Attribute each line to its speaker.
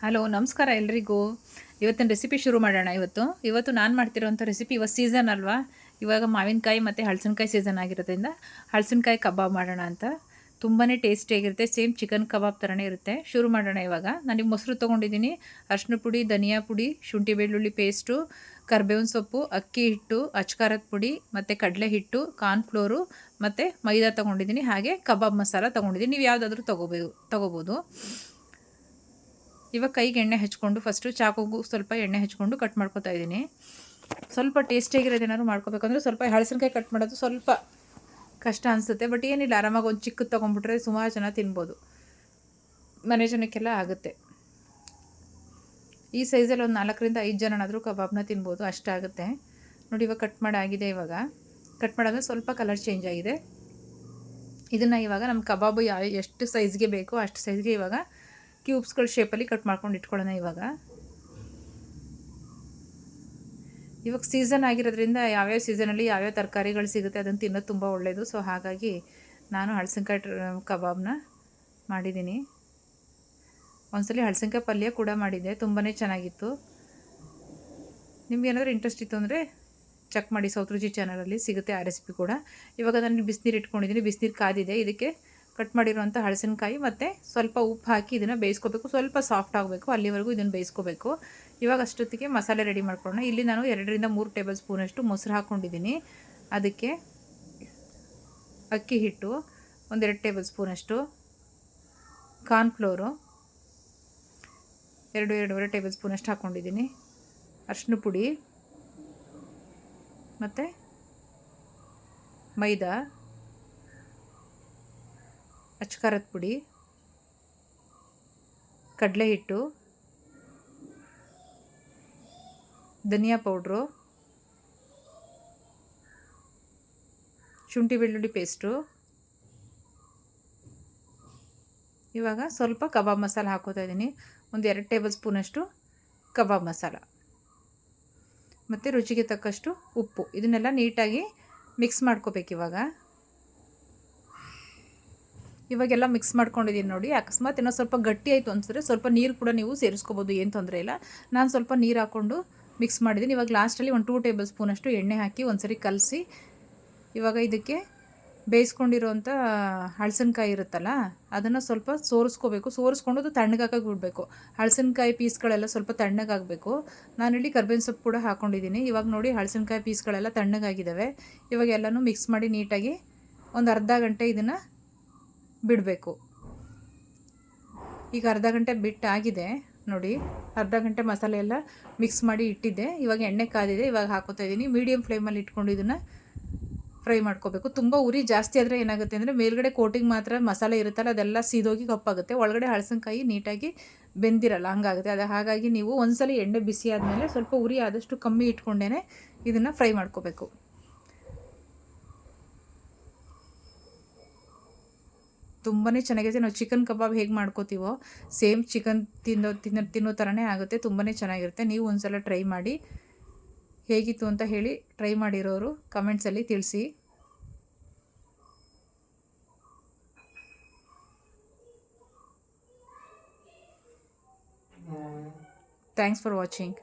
Speaker 1: Hello ನಮಸ್ಕಾರ ಎಲ್ರಿಗೂ. ಇವತ್ತಿನ ರೆಸಿಪಿ ಶುರು ಮಾಡೋಣ. ಇವತ್ತು ನಾನು ಮಾಡ್ತಿರೋಂಥ ರೆಸಿಪಿ, ಇವತ್ತು ಸೀಸನ್ ಅಲ್ವಾ, ಇವಾಗ ಮಾವಿನಕಾಯಿ ಮತ್ತು ಹಲಸಿನಕಾಯಿ ಸೀಸನ್ ಆಗಿರೋದ್ರಿಂದ ಹಲಸಿನಕಾಯಿ ಕಬಾಬ್ ಮಾಡೋಣ ಅಂತ. ತುಂಬಾ ಟೇಸ್ಟಿಯಾಗಿರುತ್ತೆ, ಸೇಮ್ ಚಿಕನ್ ಕಬಾಬ್ ಥರನೇ ಇರುತ್ತೆ. ಶುರು ಮಾಡೋಣ. ಇವಾಗ ನಾನೀಗ ಮೊಸರು ತೊಗೊಂಡಿದ್ದೀನಿ, ಅರಿಶಿನ ಪುಡಿ, ಧನಿಯಾ ಪುಡಿ, ಶುಂಠಿ ಬೆಳ್ಳುಳ್ಳಿ ಪೇಸ್ಟು, ಕರ್ಬೇವಿನ ಸೊಪ್ಪು, ಅಕ್ಕಿ ಹಿಟ್ಟು, ಅಚ್ಕಾರದ ಪುಡಿ ಮತ್ತು ಕಡಲೆ ಹಿಟ್ಟು, ಕಾರ್ನ್ಫ್ಲೋರು ಮತ್ತು ಮೈದಾ ತೊಗೊಂಡಿದ್ದೀನಿ. ಹಾಗೆ ಕಬಾಬ್ ಮಸಾಲ ತೊಗೊಂಡಿದ್ದೀನಿ. ನೀವು ಯಾವುದಾದ್ರೂ ತೊಗೋಬೋದು. ಇವಾಗ ಕೈಗೆ ಎಣ್ಣೆ ಹಚ್ಕೊಂಡು ಫಸ್ಟು ಚಾಕುಗೂ ಸ್ವಲ್ಪ ಎಣ್ಣೆ ಹಚ್ಕೊಂಡು ಕಟ್ ಮಾಡ್ಕೊತಾ ಇದ್ದೀನಿ. ಸ್ವಲ್ಪ ಟೇಸ್ಟಿಯಾಗಿರೋದು ಏನಾದ್ರು ಮಾಡ್ಕೋಬೇಕಂದ್ರೆ ಸ್ವಲ್ಪ ಹಲಸಿನಕಾಯಿ ಕಟ್ ಮಾಡೋದು ಸ್ವಲ್ಪ ಕಷ್ಟ ಅನಿಸುತ್ತೆ, ಬಟ್ ಏನಿಲ್ಲ, ಆರಾಮಾಗಿ ಒಂದು ಚಿಕ್ಕದು ತೊಗೊಂಡ್ಬಿಟ್ರೆ ಸುಮಾರು ಜನ ತಿನ್ಬೋದು, ಮನೆ ಜನಕ್ಕೆಲ್ಲ ಆಗುತ್ತೆ. ಈ ಸೈಜಲ್ಲಿ ಒಂದು 4-5 ಜನನಾದರೂ ಕಬಾಬ್ನ ತಿನ್ಬೋದು, ಅಷ್ಟಾಗುತ್ತೆ ನೋಡಿ. ಇವಾಗ ಕಟ್ ಮಾಡಾಗಿದೆ. ಇವಾಗ ಕಟ್ ಮಾಡಾದ್ಮೇಲೆ ಸ್ವಲ್ಪ ಕಲರ್ ಚೇಂಜ್ ಆಗಿದೆ. ಇದನ್ನು ಇವಾಗ ನಮ್ಮ ಕಬಾಬು ಎಷ್ಟು ಸೈಜ್ಗೆ ಬೇಕೋ ಅಷ್ಟು ಸೈಜ್ಗೆ ಇವಾಗ ಕ್ಯೂಬ್ಸ್ಗಳ ಶೇಪಲ್ಲಿ ಕಟ್ ಮಾಡ್ಕೊಂಡು ಇಟ್ಕೊಳ್ಳೋಣ. ಇವಾಗ ಸೀಸನ್ ಆಗಿರೋದ್ರಿಂದ ಯಾವ್ಯಾವ ಸೀಸನಲ್ಲಿ ಯಾವ್ಯಾವ ತರಕಾರಿಗಳು ಸಿಗುತ್ತೆ ಅದನ್ನು ತಿನ್ನೋದು ತುಂಬ ಒಳ್ಳೆಯದು. ಸೊ ಹಾಗಾಗಿ ನಾನು ಹಲಸಿನಕಾಯಿ ಕಬಾಬ್ನ ಮಾಡಿದ್ದೀನಿ. ಒಂದ್ಸಲಿ ಹಲಸಿನಕಾಯಿ ಪಲ್ಯ ಕೂಡ ಮಾಡಿದ್ದೆ, ತುಂಬಾ ಚೆನ್ನಾಗಿತ್ತು. ನಿಮ್ಗೇನಾದರೂ ಇಂಟ್ರೆಸ್ಟ್ ಇತ್ತು ಅಂದರೆ ಚೆಕ್ ಮಾಡಿ, ಸೌತ್ ರುಚಿ ಚಾನಲಲ್ಲಿ ಸಿಗುತ್ತೆ ಆ ರೆಸಿಪಿ ಕೂಡ. ಇವಾಗ ನಾನು ಬಿಸಿನೀರು ಇಟ್ಕೊಂಡಿದ್ದೀನಿ, ಬಿಸಿನೀರು ಕಾದಿದೆ. ಇದಕ್ಕೆ ಕಟ್ ಮಾಡಿರೋಂಥ ಹಲಸಿನಕಾಯಿ ಮತ್ತು ಸ್ವಲ್ಪ ಉಪ್ಪು ಹಾಕಿ ಇದನ್ನು ಬೇಯಿಸ್ಕೋಬೇಕು. ಸ್ವಲ್ಪ ಸಾಫ್ಟ್ ಆಗಬೇಕು, ಅಲ್ಲಿವರೆಗೂ ಇದನ್ನು ಬೇಯಿಸ್ಕೋಬೇಕು. ಇವಾಗ ಅಷ್ಟೊತ್ತಿಗೆ ಮಸಾಲೆ ರೆಡಿ ಮಾಡ್ಕೊಳ್ಳೋಣ. ಇಲ್ಲಿ ನಾನು 2-3 ಟೇಬಲ್ ಸ್ಪೂನಷ್ಟು ಮೊಸರು ಹಾಕ್ಕೊಂಡಿದ್ದೀನಿ. ಅದಕ್ಕೆ ಅಕ್ಕಿ ಹಿಟ್ಟು 1-2 ಟೇಬಲ್ ಸ್ಪೂನಷ್ಟು, ಕಾರ್ನ್ಫ್ಲೋರು 2-2.5 ಟೇಬಲ್ ಸ್ಪೂನಷ್ಟು ಹಾಕ್ಕೊಂಡಿದ್ದೀನಿ, ಅರಿಶಿನ ಪುಡಿ ಮತ್ತು ಮೈದಾ, ಅಚ್ಕಾರದ ಪುಡಿ, ಕಡಲೆ ಹಿಟ್ಟು, ಧನಿಯಾ ಪೌಡ್ರು, ಶುಂಠಿ ಬೆಳ್ಳುಳ್ಳಿ ಪೇಸ್ಟು. ಇವಾಗ ಸ್ವಲ್ಪ ಕಬಾಬ್ ಮಸಾಲ ಹಾಕೋತಾ ಇದ್ದೀನಿ, 1-2 ಟೇಬಲ್ ಸ್ಪೂನಷ್ಟು ಕಬಾಬ್ ಮಸಾಲ ಮತ್ತು ರುಚಿಗೆ ತಕ್ಕಷ್ಟು ಉಪ್ಪು. ಇದನ್ನೆಲ್ಲ ನೀಟಾಗಿ ಮಿಕ್ಸ್ ಮಾಡ್ಕೋಬೇಕು. ಇವಾಗೆಲ್ಲ ಮಿಕ್ಸ್ ಮಾಡ್ಕೊಂಡಿದ್ದೀನಿ ನೋಡಿ. ಅಕಸ್ಮಾತ್ ಏನೋ ಸ್ವಲ್ಪ ಗಟ್ಟಿ ಆಯಿತು ಅನಿಸಿದ್ರೆ ಸ್ವಲ್ಪ ನೀರು ಕೂಡ ನೀವು ಸೇರಿಸ್ಕೋಬೋದು, ಏನು ತೊಂದರೆ ಇಲ್ಲ. ನಾನು ಸ್ವಲ್ಪ ನೀರು ಹಾಕ್ಕೊಂಡು ಮಿಕ್ಸ್ ಮಾಡಿದ್ದೀನಿ. ಇವಾಗ ಲಾಸ್ಟಲ್ಲಿ 1-2 ಟೇಬಲ್ ಸ್ಪೂನಷ್ಟು ಎಣ್ಣೆ ಹಾಕಿ ಒಂದ್ಸರಿ ಕಲಸಿ, ಇವಾಗ ಇದಕ್ಕೆ ಬೇಯಿಸ್ಕೊಂಡಿರೋಂಥ ಹಲಸಿನಕಾಯಿ ಇರುತ್ತಲ್ಲ ಅದನ್ನು ಸ್ವಲ್ಪ ಸೋರಿಸ್ಕೊಂಡು ಅದು ತಣ್ಣಗಾಕಕ್ಕೆ ಬಿಡಬೇಕು. ಹಲಸಿನಕಾಯಿ ಪೀಸ್ಗಳೆಲ್ಲ ಸ್ವಲ್ಪ ತಣ್ಣಗಾಗಬೇಕು. ನಾನಿಲ್ಲಿ ಕರ್ಬೇವಿನ ಸೊಪ್ಪು ಕೂಡ ಹಾಕ್ಕೊಂಡಿದ್ದೀನಿ. ಇವಾಗ ನೋಡಿ ಹಲಸಿನಕಾಯಿ ಪೀಸ್ಗಳೆಲ್ಲ ತಣ್ಣಗಾಗಿದ್ದಾವೆ. ಇವಾಗ ಎಲ್ಲನೂ ಮಿಕ್ಸ್ ಮಾಡಿ ನೀಟಾಗಿ ಒಂದು ಅರ್ಧ ಗಂಟೆ ಇದನ್ನು ಬಿಡಬೇಕು. ಈಗ ಅರ್ಧ ಗಂಟೆ ಬಿಟ್ಟಾಗಿದೆ ನೋಡಿ. ಅರ್ಧ ಗಂಟೆ ಮಸಾಲೆ ಎಲ್ಲ ಮಿಕ್ಸ್ ಮಾಡಿ ಇಟ್ಟಿದ್ದೆ. ಇವಾಗ ಎಣ್ಣೆ ಕಾದಿದೆ, ಇವಾಗ ಹಾಕೋತಾ ಇದ್ದೀನಿ. ಮೀಡಿಯಮ್ ಫ್ಲೇಮಲ್ಲಿ ಇಟ್ಕೊಂಡು ಇದನ್ನು ಫ್ರೈ ಮಾಡ್ಕೋಬೇಕು. ತುಂಬ ಉರಿ ಜಾಸ್ತಿ ಆದರೆ ಏನಾಗುತ್ತೆ ಅಂದರೆ ಮೇಲ್ಗಡೆ ಕೋಟಿಂಗ್ ಮಾತ್ರ ಮಸಾಲೆ ಇರುತ್ತಲ್ಲ ಅದೆಲ್ಲ ಸೀದೋಗಿ ಕಪ್ಪಾಗುತ್ತೆ, ಒಳಗಡೆ ಹಲಸಿನಕಾಯಿ ನೀಟಾಗಿ ಬೆಂದಿರಲ್ಲ, ಹಂಗಾಗುತ್ತೆ. ಹಾಗಾಗಿ ನೀವು ಒಂದ್ಸಲ ಎಣ್ಣೆ ಬಿಸಿ ಆದಮೇಲೆ ಸ್ವಲ್ಪ ಉರಿ ಆದಷ್ಟು ಕಮ್ಮಿ ಇಟ್ಕೊಂಡೇ ಇದನ್ನು ಫ್ರೈ ಮಾಡ್ಕೋಬೇಕು. ತುಂಬಾ ಚೆನ್ನಾಗಿದೆ. ನಾವು ಚಿಕನ್ ಕಬಾಬ್ ಹೇಗೆ ಮಾಡ್ಕೋತೀವೋ ಸೇಮ್ ಚಿಕನ್ ತಿನ್ನೋ ಥರನೇ ಆಗುತ್ತೆ. ತುಂಬಾ ಚೆನ್ನಾಗಿರುತ್ತೆ. ನೀವು ಒಂದ್ಸಲ ಟ್ರೈ ಮಾಡಿ, ಹೇಗಿತ್ತು ಅಂತ ಹೇಳಿ ಟ್ರೈ ಮಾಡಿರೋರು ಕಮೆಂಟ್ಸಲ್ಲಿ ತಿಳಿಸಿ. Thanks for watching.